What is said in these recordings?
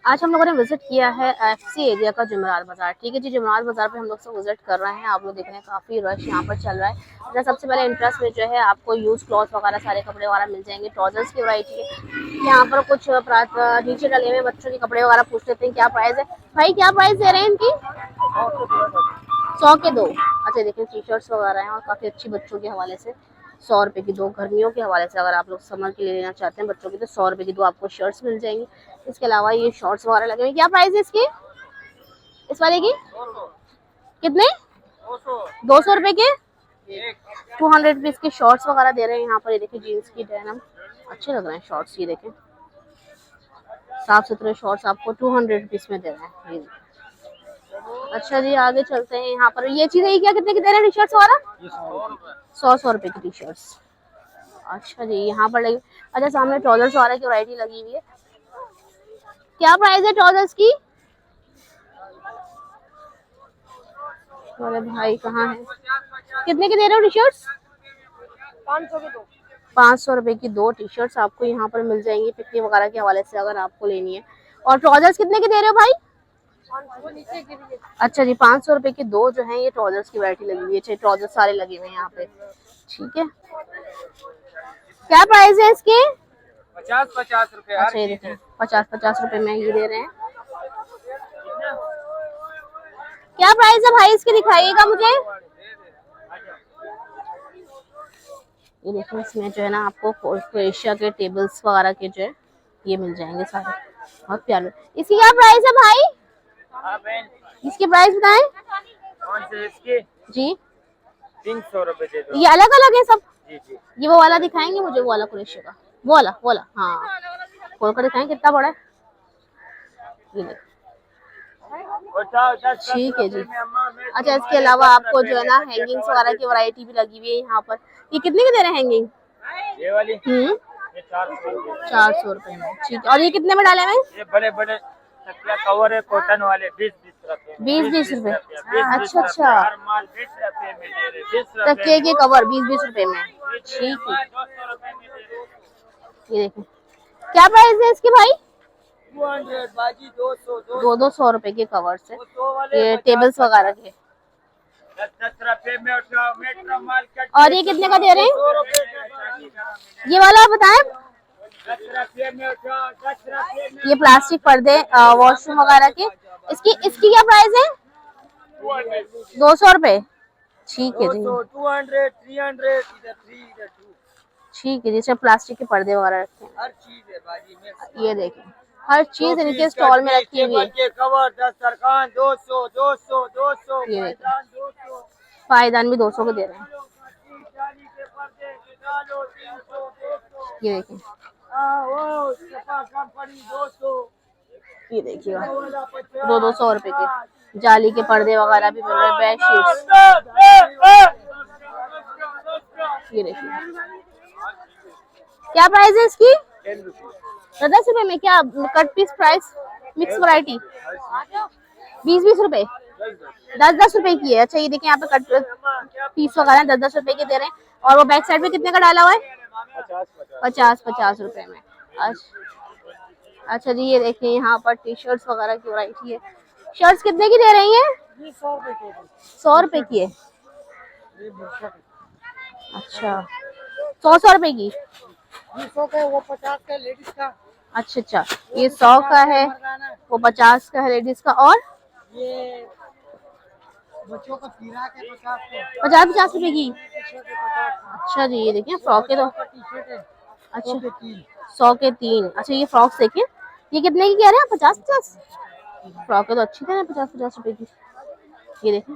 आज हम लोगों ने विजिट किया है एफसी एरिया का जुमेरात बाजार। ठीक है जी, जुमेरात बाजार पे हम लोग सब विजिट कर रहे हैं। आप लोग देख रहे हैं काफी रश यहाँ पर चल रहा है। अच्छा, सबसे पहले इंटरेस्ट में जो है आपको यूज क्लॉथ वगैरह सारे कपड़े वगैरह मिल जाएंगे। ट्राउजर्स की वैरायटी है यहाँ पर। कुछ नीचे डले हुए बच्चों के कपड़े वगैरह पूछ लेते हैं क्या प्राइस है। भाई क्या प्राइस दे रहे हैं इनकी? 100 के 2। अच्छा देखिए, टी शर्ट्स वगैरह हैं और काफी अच्छी बच्चों के हवाले से 100 रुपए की 2। गर्मियों के हवाले से अगर आप लोग समर के लिए लेना चाहते हैं बच्चों की तो 100 रुपए की 2 आपको शर्ट्स मिल जाएंगी। इसके अलावा ये शॉर्ट्स वगैरह लगे हुए। क्या प्राइस है इसकी, इस वाले की? कितने? 200 रुपए के 200 रुपीज के शॉर्ट्स वगैरह दे रहे हैं यहाँ पर। ये देखिए जीन्स की डेनिम अच्छे लग रहे हैं शॉर्ट्स। ये देखें साफ सुथरे शॉर्ट्स आपको 200 रुपीज में दे रहे हैं ये। अच्छा जी, आगे चलते हैं। यहाँ पर ये चीजें क्या कितने की दे रहे हैं टी शर्ट्स वगैरह? 100 रुपए की टी शर्ट्स। अच्छा जी, यहाँ पर लगी। अच्छा, सामने ट्राउजर्स वगैरह की वैरायटी लगी हुई है। क्या प्राइस है ट्राउजर्स की? अरे भाई कहाँ है? कितने के दे रहे हो टी शर्ट्स? 500 के 2। 500 रुपए की 2 टी शर्ट्स आपको यहाँ पर मिल जाएंगी पिकनिक वगैरह के हवाले से अगर आपको लेनी है। और ट्राउजर्स कितने के दे रहे हो भाई? अच्छा जी, 500 रुपए के 2 जो है ये ट्राउजर्स की वैरायटी लगी हुई है। ट्राउजर्स सारे लगे हुए हैं यहाँ पे। ठीक है, क्या प्राइस है इसके? 50-50 रुपए। अच्छा ये देखें 50-50 रुपए में ये दे रहे हैं। क्या प्राइस है भाई इसके, दिखाइएगा मुझे। ये देखिए इसमें जो है ना आपको क्रोएशिया के टेबल्स वगैरह के जो है ये मिल जाएंगे सारे, बहुत प्यारे। इसकी क्या प्राइस है भाई? इसकी प्राइस बताएं। कौन से इसकी? जी 300 रुपए दे दो। ये अलग अलग है सब? जी जी। ये वो वाला दिखाएंगे मुझे, वो वाला क्रोएशिया का, वो वाला हाँ, खोल कर दिखाएं कितना बड़ा है ये देखो। ठीक है जी। अच्छा, इसके अलावा आपको जो है ना हैंगिंग्स वगैरह की वैरायटी भी लगी हुई है यहाँ पर। ये कितने के दे रहे हैं हैंगिंग? ये वाली 400 रुपए में। ठीक है, और ये कितने में डाले हुए? ये बड़े बड़े तकिया कवर है कॉटन वाले 20-20 रुपए। 20-20 रुपए। अच्छा अच्छा, हर माल 20 रुपए में दे रहे। 20 रुपए तकिए के कवर 20-20 रुपए में। ठीक है, 200 रुपए में दे रहे। ये देखें क्या प्राइस है इसकी भाई? 200 बाजी 200 200 रुपए के कवर्स है ये टेबल्स वगैरह के। 10 रुपए में मेट्रो माल कट। और ये कितने का दे रहे हैं? 100 रुपए। ये वाला आप बताएं। 10 रुपए में 10 रुपए में। ये प्लास्टिक पर्दे वॉशरूम वगैरह के, इसकी क्या प्राइस है? 200 रुपए। ठीक है जी, 200 300 इधर 3 इधर 2। ठीक है जी। सब प्लास्टिक के पर्दे वगैरह रखे हैं। हर चीज है बाजी में। ये देखें हर चीज इनके स्टॉल में रखी हुई है। के कवर 10 सरकान 200 200 200 ये पायदान 200। पायदान भी 200 के दे रहे हैं। ये देखें, ये देखिएगा 200 रुपए के जाली के पर्दे वगैरह भी मिल रहे हैं। बेडशीट्स ये देखिए क्या प्राइस है इसकी? 10 रुपए में। क्या cut piece price mix variety 20-20 रुपए, 10-10 रुपए की है। अच्छा ये देखिए यहाँ पे कट पीस वगैरह 10-10 रुपए के दे रहे हैं। और वो बैक साइड पे कितने का डाला हुआ है? 50-50 रुपए में। अच्छा जी, ये देखिए यहाँ पर टी शर्ट्स वगैरह की वैरायटी है। शर्ट्स कितने की दे रही हैं? 100 रुपए की है। अच्छा 100 रुपए की। 200 का वो 50 का लेडीज का। अच्छा अच्छा, ये 100 का है, वो 50 का है लेडीज का। और ये बच्चों का फिराक है 50 रुपए की। अच्छा जी, ये देखिए फ्रॉक है तो अच्छा 100 के 3। अच्छा ये फ्रॉक्स देखिए, ये कितने की कह रहे हैं? 50-50 फ्रॉक है तो अच्छी है 50-50 रुपए की। ये देखिए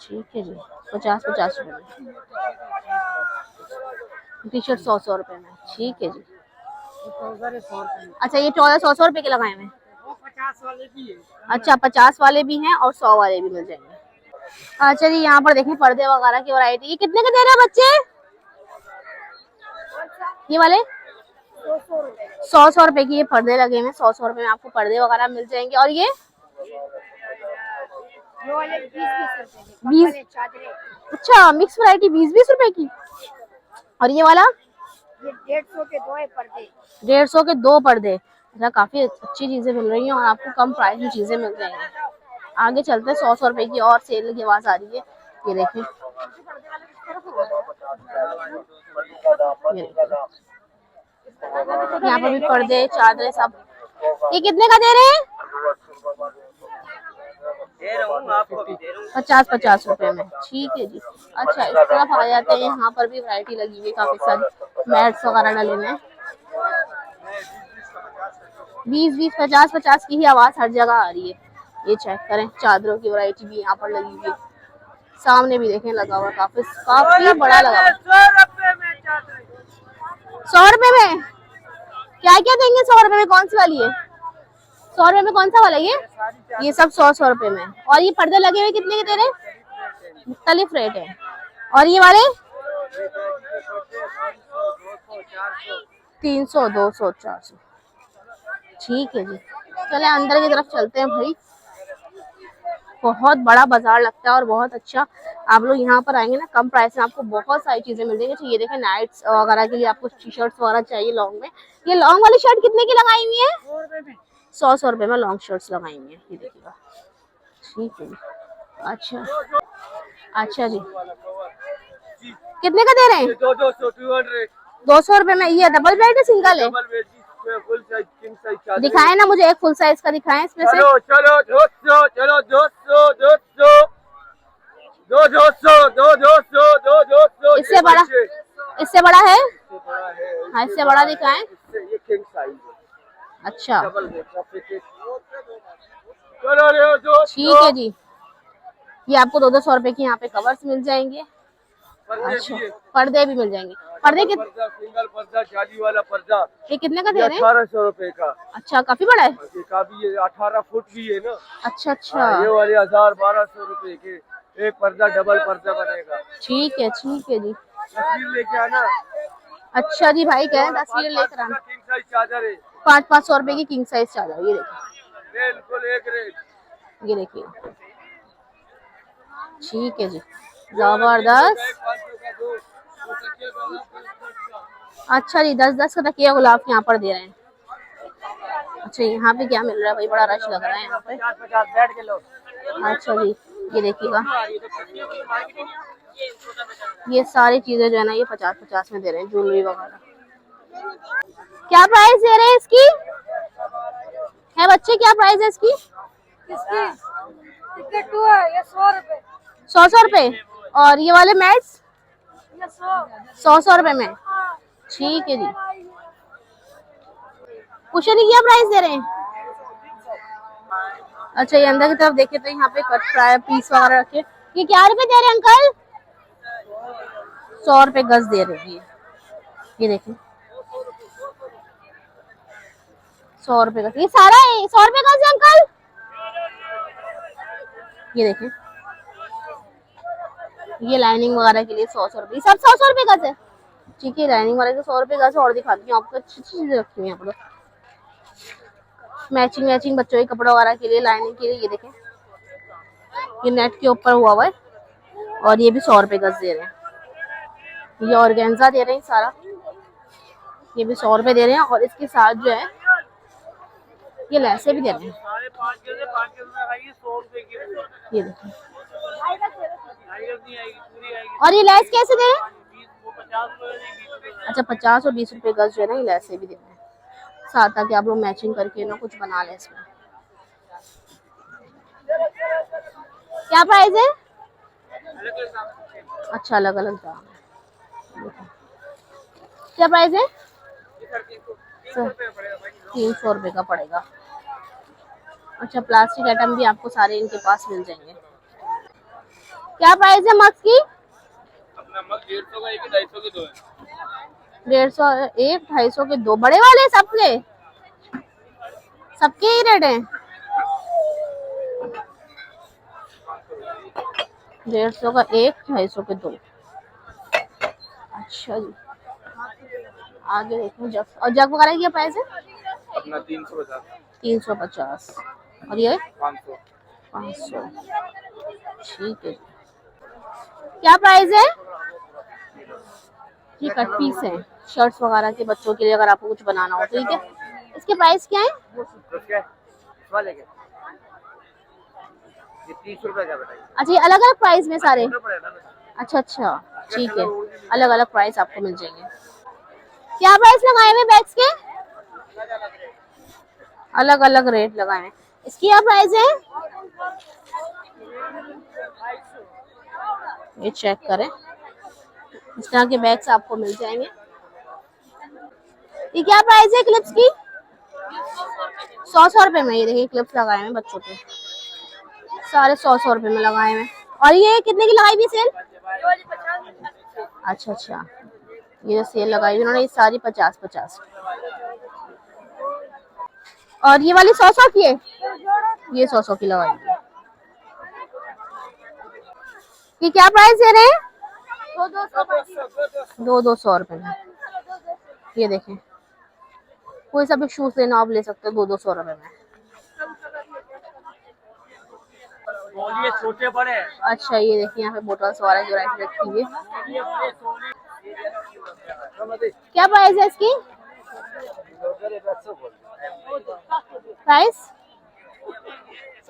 ठीक है जी, 50-50 रुपए में टी शर्ट 100 रुपए में। ठीक है जी। अच्छा ये ट्राउजर 100 रुपए के लगाए हुए हैं। 50 वाले भी है। अच्छा 50 वाले भी हैं और 100 वाले भी मिल जाएंगे। अच्छा जी, यहाँ पर देखें पर्दे वगैरह की वैरायटी। ये कितने के दे रहे हैं बच्चे? ये वाले 100 रुपए की ये पर्दे लगे हुए हैं। 100 रुपए में आपको पर्दे वगैरह मिल जाएंगे। और ये 20। अच्छा मिक्स वैरायटी 20-20 रुपए की। और ये वाला ये 150 के 2 है पर्दे। 150 के 2 पर्दे। अच्छा, काफी अच्छी चीजें मिल रही हैं और आपको कम प्राइस में चीजें मिल जाएंगी। आगे चलते हैं, 100 रुपए की और सेल की आवाज आ रही है। ये देखिए, यहाँ पर भी पर्दे, चादरें सब। ये कितने का दे रहे हैं? 50-50 रुपए में। ठीक है जी। अच्छा, इस तरफ आ जाते हैं, यहाँ पर भी वैरायटी लगी हुई है काफी सारी, मैट्स वगैरह डले हुए हैं। 20-20, 50-50 की ही आवाज हर जगह आ रही है। ये चेक करें, चादरों की वैरायटी भी यहाँ पर लगी हुई है। सामने भी देखें लगा हुआ, काफी बड़ा लगा हुआ। 100 रुपए में क्या क्या देंगे? 100 रुपए में कौन सी वाली है? 100 रुपए में कौन सा वाला ये सब 100 रुपए में। और ये पर्दे लगे हुए कितने के दे रहे हैं? मुख्तलिफ रेट है। और ये वाले 300, 200, 400। ठीक है जी। चले अंदर की तरफ चलते हैं भाई। बहुत बड़ा बाजार लगता है और बहुत अच्छा। आप लोग यहाँ पर आएंगे ना, कम प्राइस में आपको बहुत सारी चीजें मिल जाएंगी। ये देखें, नाइट्स वगैरह के लिए आपको टी शर्ट्स वगैरह चाहिए लॉन्ग में। ये लॉन्ग वाली शर्ट कितने की लगाई हुई है? 100 रुपए में लॉन्ग शर्ट्स लगाई हुई है। ये देखिएगा। ठीक है। अच्छा अच्छा जी, कितने का दे रहे हैं? 200 रुपए में। ये डबल बेड है सिंगल है? दिखाएं ना मुझे, एक फुल साइज का दिखाएं इसमें से। चलो 200। इससे बड़ा है? हाँ, इससे बड़ा दिखाएं। ये किंग साइज है। अच्छा, ठीक है जी। ये आपको 200 रुपए की यहाँ पे कवर्स मिल जाएंगे। अच्छा, पर्दे भी मिल जाएंगे। पर्दे कितने? सिंगल पर्दा, जाली वाला पर्दा। ये कितने का दे रहे हैं? 1800 रुपए का। अच्छा, काफी बड़ा है। काफी 18 फुट भी है ना। अच्छा अच्छा। ये वाले 1000-1200 रुपए के एक पर्दा, डबल पर्दा बनेगा। ठीक है जी। तस्वीर लेके आना। अच्छा जी, भाई कह रहे हैं तस्वीर लेकर आना। किंग साइज चादर है। 500 रुपए की किंग साइज चादर। ये देखिए, बिल्कुल एक रेट। ये देखिए। ठीक है जी, जबरदस्त। अच्छा जी, 10-10 का तकिया गुलाब यहाँ पर दे रहे हैं। अच्छा, यहाँ पे क्या मिल रहा है भाई? बड़ा रश लग रहा है यहाँ पे। 50-50 बैठ के लो। अच्छा जी, ये देखिएगा, ये सारी चीजें जो है ना, ये 50-50 में दे रहे हैं, ज्वेलरी वगैरह। क्या प्राइस दे रहे हैं इसकी? है बच्चे, क्या प्राइस है इसकी? टिकट 2 है, ये 100 रुपए। 100 रुपए। और ये वाले मैट्स? ये 100। 100 रुपए में। ठीक है जी। कुशन की क्या प्राइस दे रहे हैं? अच्छा, ये अंदर की तरफ देखे तो यहाँ पे कट पीस वगैरह रखे। ये क्या रुपए दे रहे हैं अंकल? 100 रुपए गज दे रहे हैं। ये देखिए, 100 रुपए का ये सारा है। 100 रुपए गज है अंकल। ये देखिए, ये लाइनिंग वगैरह के लिए 100 रुपए, सब 100 रुपए गज है। ठीक है, लाइनिंग वाले के 100 रुपए गज। और दिखाती हूँ आपको, अच्छी चीजें रखी हुई है यहाँ पर। मैचिंग बच्चों के कपड़े वगैरह के लिए, लाइनिंग के लिए। ये देखें, ये नेट के ऊपर हुआ हुआ है और ये भी 100 रुपए गज दे रहे हैं। ये ऑर्गेन्जा दे रहे हैं सारा, ये भी 100 रुपए दे रहे हैं। और इसके साथ जो है ये लैसे भी दे रहे हैं। ये देखिए, और ये लैस कैसे दे रहे हैं? अच्छा, 50 और 20 रुपए गज जो है ना, ये लैसे भी दे रहे हैं साथ, ताकि आप लोग मैचिंग करके ना कुछ बना लें इसमें। क्या प्राइस है? अच्छा, अलग अलग दाम है। क्या प्राइस है? 300 रुपए का पड़ेगा। अच्छा, प्लास्टिक आइटम भी आपको सारे इनके पास मिल जाएंगे। क्या प्राइस है मग्स की? अपना मग 150 का एक, 250 के 2 है। 150 एक, 250 के 2 बड़े वाले सबके ही रेट है। 150 का एक, 250 के 2। अच्छा जी, आगे देखो जग। और जग वगैरह की क्या प्राइस है? अपना 350। 350। और ये 500। 500। ठीक है। क्या प्राइस है? ये कट पीस है। शर्ट्स वगैरह के बच्चों के लिए अगर आपको कुछ बनाना हो। ठीक है, इसके प्राइस क्या है? उसके वाले के ये 30 रुपए का बताइए। अच्छा, ये अलग अलग प्राइस में सारे? पड़ेगा ना। अच्छा अच्छा, ठीक है, अलग अलग प्राइस आपको मिल जाएंगे। क्या प्राइस लगाए हुए बैग्स के? अलग अलग रेट लगाए हैं। इसकी क्या प्राइस है? ये चेक करें, इस तरह के बैग्स आपको मिल जाएंगे। ये क्या प्राइस है क्लिप्स की? 100 रुपए में। ये देखिए क्लिप्स लगाए हैं बच्चों के, सारे 100 रुपए में लगाए हैं। और ये कितने की लगाई भी सेल? अच्छा अच्छा, ये जो सेल लगाई उन्होंने ये सारी 50-50। और ये वाली 100 की है, ये 100 की लगाई है। ये क्या प्राइस दे रहे हैं? 200 रुपए में। ये देखें, कोई सा भी शूज लेना आप ले सकते हो 200 रुपए में। बोलिए छोटे बड़े। अच्छा, ये देखिए यहाँ पे बोटल्स वाला जो वैरायटी रखी हुई है। क्या प्राइस है इसकी? प्राइस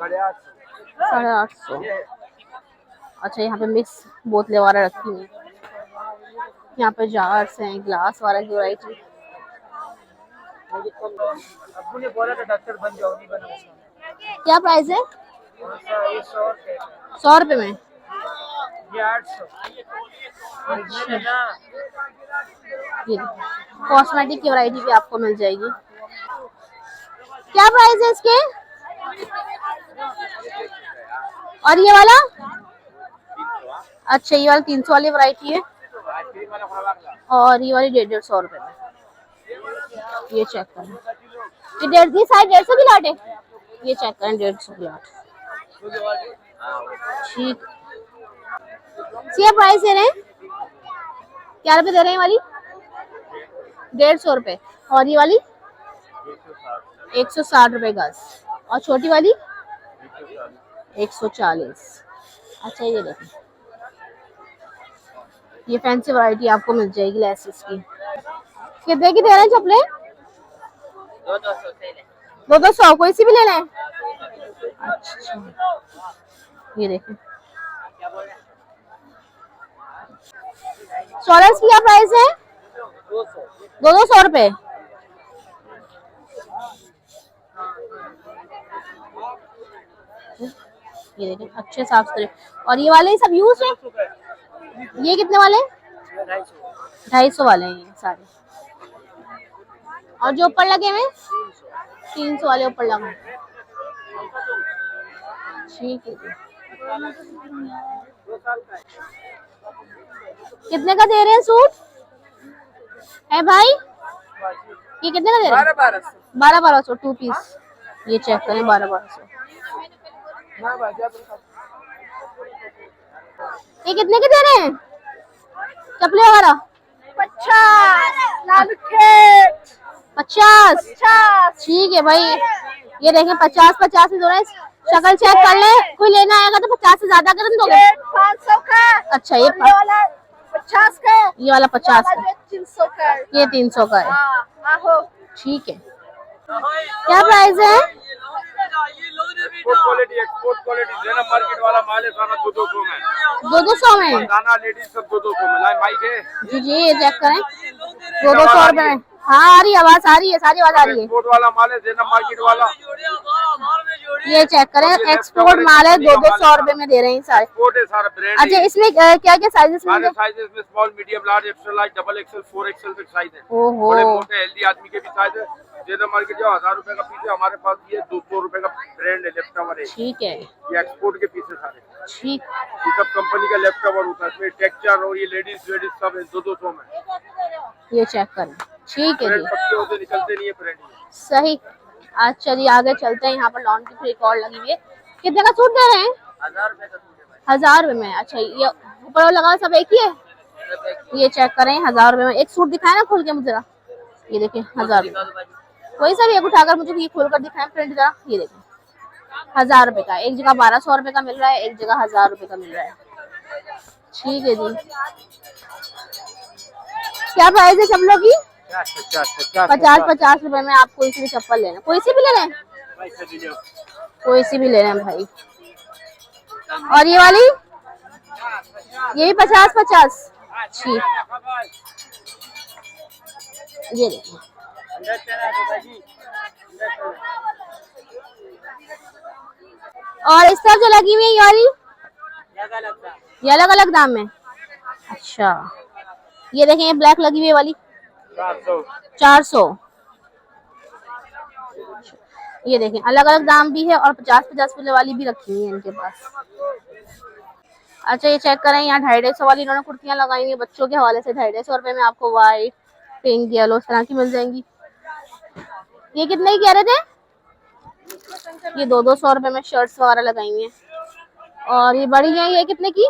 850। अच्छा, यहाँ पे मिक्स बोतलें वाला रखी हुई है। यहाँ पे जार्स हैं, ग्लास वाला जो वैरायटी। अब्बू ने बोला था डॉक्टर बन जाओ, नहीं बना। क्या प्राइस है? ये 100 रुपए। 100 रुपए में। ये 800। अच्छा, ये कॉस्मेटिक की वैरायटी भी आपको मिल जाएगी। क्या प्राइस है इसके? और ये वाला? अच्छा, ये वाला 300 वाली वैरायटी है। और ये वाली 150 रुपए में। ये चेक करें, ये 150 की लाट है। ये चेक करें, 150 की लाट। ठीक, क्या प्राइस दे रहे हैं? क्या रुपए दे रहे हैं वाली? 150 रुपए। और ये वाली 160 रुपए गज। और छोटी वाली 140। अच्छा, ये देखिए, ये फैंसी वैरायटी आपको मिल जाएगी लेसेस की। कितने की दे रहे हैं चप्पलें? 200। कोई सी भी ले लें? अच्छा, ये देखिए, स्टॉलर्स की क्या प्राइस है? 200 रुपए। ये देखिए, अच्छे साफ सुथरे। और ये वाले सब यूज है? ये कितने वाले? 250 वाले हैं ये सारे। और जो ऊपर लगे हुए 300 वाले ऊपर लगे। ठीक है जी। कितने का दे रहे हैं सूट है भाई? ये कितने का दे रहे हैं? 1200 2 पीस। ये चेक करें, 1200। ये कितने के दे रहे हैं चप्पलें वगैरह? 50। ठीक है भाई, ये देखें 50 में दो रहे हैं। शक्ल चेक कर ले, कोई लेना आएगा तो 50 से ज्यादा कर दोगे? 500 का। अच्छा, ये वाला 50 का। ये वाला 50 का। 300 का। ये 300 का है। आहो। ठीक है, क्या प्राइस है? क्वालिटी एक्सपोर्ट क्वालिटी देना मार्केट वाला माल है सारा 200 में। 200 में? दाना लेडीज सब 200 में। लाइव माइक है जी जी, ये चेक करें, 200 रुपए में। हाँ, आ रही है आवाज, आ रही है, सारी आवाज आ रही है। एक्सपोर्ट वाला माल है देना मार्केट वाला। ये चेक करें, एक्सपोर्ट माल है, 200 रुपए में दे रहे हैं सारे। एक्सपोर्ट है सारा ब्रांड। अच्छा, इसमें क्या क्या साइजेस सारे साइजेस में small medium large extra large double XL 4XL तक साइज है। ओहो। बड़े मोटे हेल्दी आदमी के भी साइज है। जेना मार्केट जो 1000 रुपए का पीस है, हमारे पास ये 200 रुपए का ब्रांड है लेफ्ट कवर है। ठीक है, ये एक्सपोर्ट के पीस है सारे। ठीक, ये सब कंपनी का लेफ्ट कवर होता है, इसमें टेक्सचर और ये लेडीज सब है 200 में। ये चेक करें। ठीक है जी, पत्ते होते निकलते नहीं है ब्रांड। सही। अच्छा जी, आगे चलते हैं। यहाँ पर लॉन की एक और लगी हुई है। कितने का सूट दे रहे हैं? 1000 रुपए का सूट है भाई। 1000 रुपए में। अच्छा, ये ऊपर लगा सब एक ही है? ये चेक करें, 1000 रुपए में। एक सूट दिखाए ना खोल के मुझे जरा। ये देखिए 1000 रुपए। कोई सा भी एक उठाकर मुझे ये खोल कर दिखाएं प्रिंट जरा। ये देखिए 1000 रुपए का। एक जगह 1200 रुपए का मिल रहा है, एक जगह 1000 रुपए का मिल रहा है। ठीक है जी। क्या प्राइस है चप्पलों की? 50-50 रुपए में आप कोई सी भी चप्पल लेना, कोई सी भी ले लें, कोई सी भी ले लें भाई। और ये वाली, ये भी 50-50। ठीक, ये देखिए। और इस तरफ जो लगी हुई है ये वाली, ये अलग अलग दाम में। अच्छा, ये देखें, ये ब्लैक लगी हुई है वाली 400। ये देखें, अलग अलग दाम भी है और 50-50 रुपए वाली भी रखी हुई है इनके पास। अच्छा, ये चेक करें, यहाँ 250 वाली इन्होंने कुर्तियां लगाई हुई है बच्चों के हवाले से। 250 रुपए में आपको व्हाइट, पिंक, येलो इस तरह की मिल जाएंगी। ये कितने की कह रहे थे? ये 200 रुपए में शर्ट्स वगैरह लगाई हुई है। और ये बड़ी है, ये कितने की?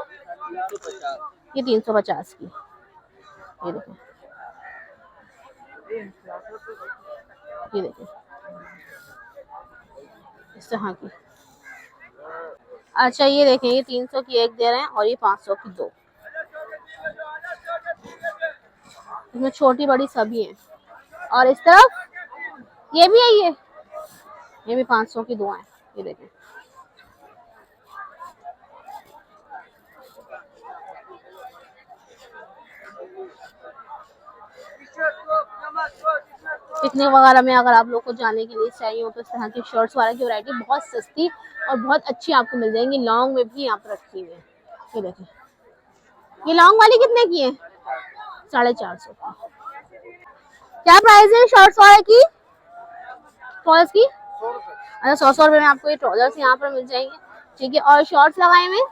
ये 350 की। ये देखें, ये देखें इस तरह की। अच्छा, ये देखें, ये 300 की एक दे रहे हैं और ये 500 की दो। इसमें छोटी बड़ी सभी हैं। और इस तरफ ये भी है, ये भी 500 की दो हैं। ये देखें, पिकनिक वगैरह में अगर आप लोग को जाने के लिए चाहिए हो तो इस तरह की शर्ट्स वगैरह की वैरायटी बहुत सस्ती और बहुत अच्छी आपको मिल जाएंगी। लॉन्ग में भी यहाँ पर रखी हुई है। ये देखिए, ये लॉन्ग वाली कितने की है? 450 की। क्या प्राइस है शर्ट्स वाले की, ट्राउजर्स की? अच्छा, 100 रुपए में आपको ये ट्राउजर्स यहाँ पर मिल जाएंगे। ठीक है, और शॉर्ट्स लगाए हुए,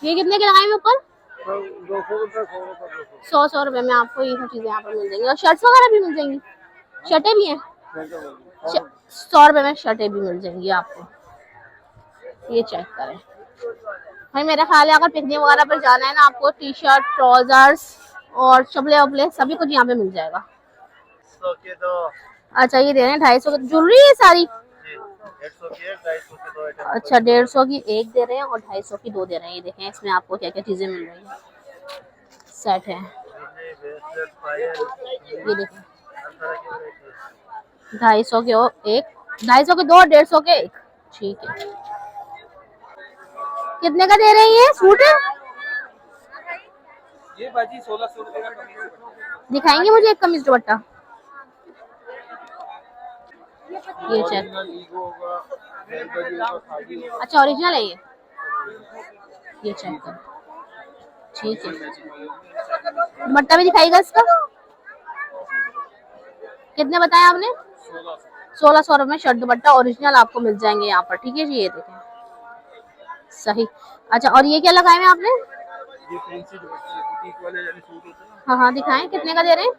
ये कितने के लगाए हुए ऊपर? 100 रुपए में आपको ये सब चीजें यहाँ पर मिल जाएंगी। और शर्ट्स वगैरह भी मिल जाएंगी, शर्टें भी हैं 100 रुपए में, शर्टें भी मिल जाएंगी आपको। ये चेक करें भाई, मेरा ख्याल है अगर पिकनिक वगैरह पर जाना है ना, आपको टी शर्ट, ट्राउजर्स और चपले वपले सभी कुछ यहाँ पे मिल जाएगा। अच्छा, ये दे रहे हैं 250 की ज्वेलरी है सारी। 150 की है, 250 की दो आइटम। अच्छा, 150 की एक दे रहे हैं और 250 की दो दे रहे हैं। ये देखें, इसमें आपको क्या क्या चीजें मिल रही हैं। सेट है, ये देखें, 250 के एक, 250 के दो, 150 के एक। ठीक है, कितने का दे रहे हैं ये सूट? ये बाजी 1600 रुपए का कमीज। दिखाएंगे मुझे एक कमीज दुपट्टा? ये चेक, अच्छा ओरिजिनल है ये चेक कर। ठीक है, दुपट्टा भी दिखाएगा इसका? कितने बताया आपने? 1600 रुपए में शर्ट दुपट्टा ओरिजिनल आपको मिल जाएंगे यहाँ पर। ठीक है जी, ये देखें, सही। अच्छा, और ये क्या लगाए हैं आपने? ये फैंसी दुपट्टे बुटीक वाले यानी सूट होते हैं ना। हाँ हाँ, दिखाएं, कितने का दे रहे हैं?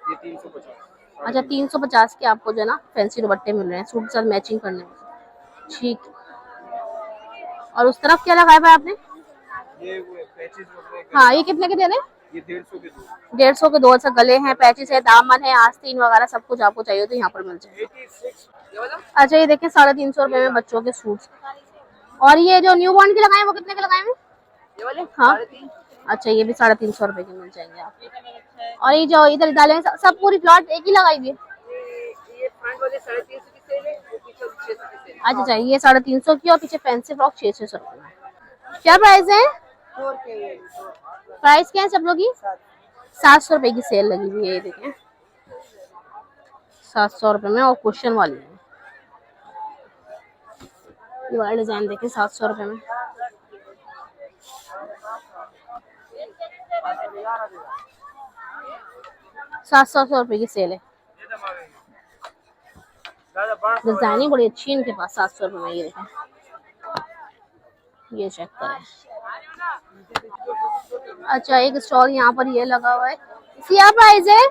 ये 350। अच्छा, 350 के आपको जो है ना फैंसी दुपट्टे मिल रहे हैं सूट के साथ मैचिंग करने में। ठीक, और उस तरफ क्या लगाया है आपने? ये वो पैचेस वगैरह। हाँ, ये कितने के दे रहे हैं? ये 150 के दो। 150 के दो। अच्छा, गले हैं, पैचेस है, दामन है, आस्तीन वगैरह सब कुछ आपको चाहिए तो यहाँ पर मिल जाएगा। अच्छा, ये देखें, 350 रुपए में बच्चों के सूट्स। और ये जो न्यू बॉर्न के लगाए वो कितने के लगाए हैं? ये वाले? हाँ, अच्छा, ये भी 350 रुपए के मिल जाएंगे आपको। और ये जो इधर डाले हैं सब पूरी प्लॉट एक ही लगाई हुई है? ये फ्रंट वाले 350 की सेल है, वो पीछे 600 की सेल। अच्छा, ये 350 की और पीछे फैंसी फ्रॉक 600 रुपए में। क्या प्राइस है? प्राइस क्या है सब लोग की? 700 रुपए की सेल लगी हुई है। ये देखें, 700 रुपए में और क्वेश्चन वाली है। ये वाला डिजाइन देखें, 700 रुपए में। सात सौ रुपए की सेल है। डिजाइनिंग बड़ी अच्छी है इनके पास। 700 रुपए में ये देखें, ये चेक करें। अच्छा, एक स्टॉल यहाँ पर ये लगा हुआ है। क्या प्राइस है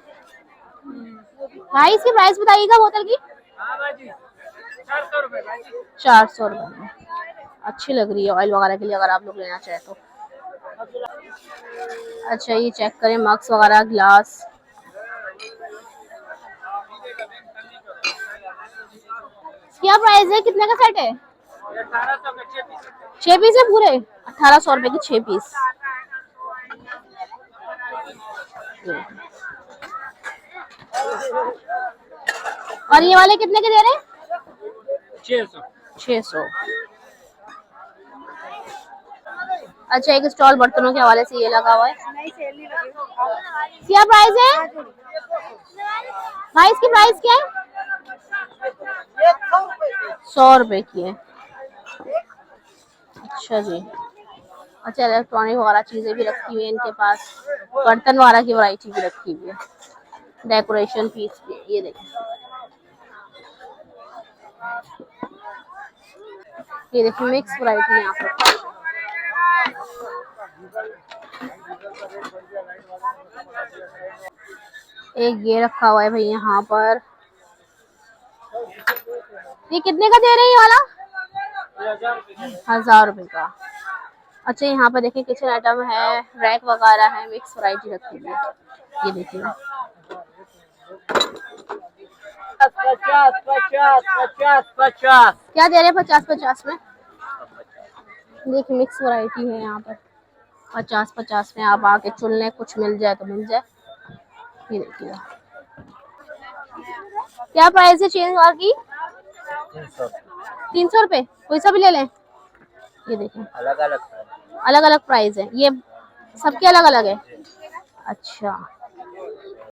भाई? इसकी प्राइस बताइएगा बोतल की। 400 रुपए। 400 रुपए में अच्छी लग रही है ऑयल वगैरह के लिए अगर आप लोग लेना चाहे तो। अच्छा, ये चेक करें, मग्स वगैरह, ग्लास। क्या प्राइस है? कितने का सेट है? 1800 के 6 पीस। 6 पीस है पूरे? 1800 रुपए के 6 पीस। और ये वाले कितने के दे रहे हैं? 600। 600। अच्छा, एक स्टॉल बर्तनों के हवाले से ये लगा हुआ है। क्या प्राइस है भाई? इसकी प्राइस क्या है? 100 रुपए की है। अच्छा जी। अच्छा, इलेक्ट्रॉनिक वाला चीजें भी रखी हुई है इनके पास, बर्तन वाला की वैरायटी भी रखी हुई है, डेकोरेशन पीस भी। ये देखिए, ये देखिए मिक्स वैरायटी है यहाँ पर। एक ये रखा हुआ है भाई यहाँ पर। ये कितने का दे रहे हैं ये वाला? 1000 रुपए का। अच्छा, यहाँ पर देखिए किचन आइटम है, रैक वगैरह है, मिक्स वैरायटी रखी हुई है। ये देखिए 50। क्या दे रहे हैं 50-50 में? देखिए मिक्स वैरायटी है यहाँ पर, 50-50 में। आप आके चुन लें, कुछ मिल जाए तो मिल जाए। ये देखिए, क्या प्राइस है चेन कार की? 300 रुपए। कोई सा भी ले लें। ये देखिए अलग अलग अलग अलग प्राइस है, ये सबके अलग अलग है। अच्छा,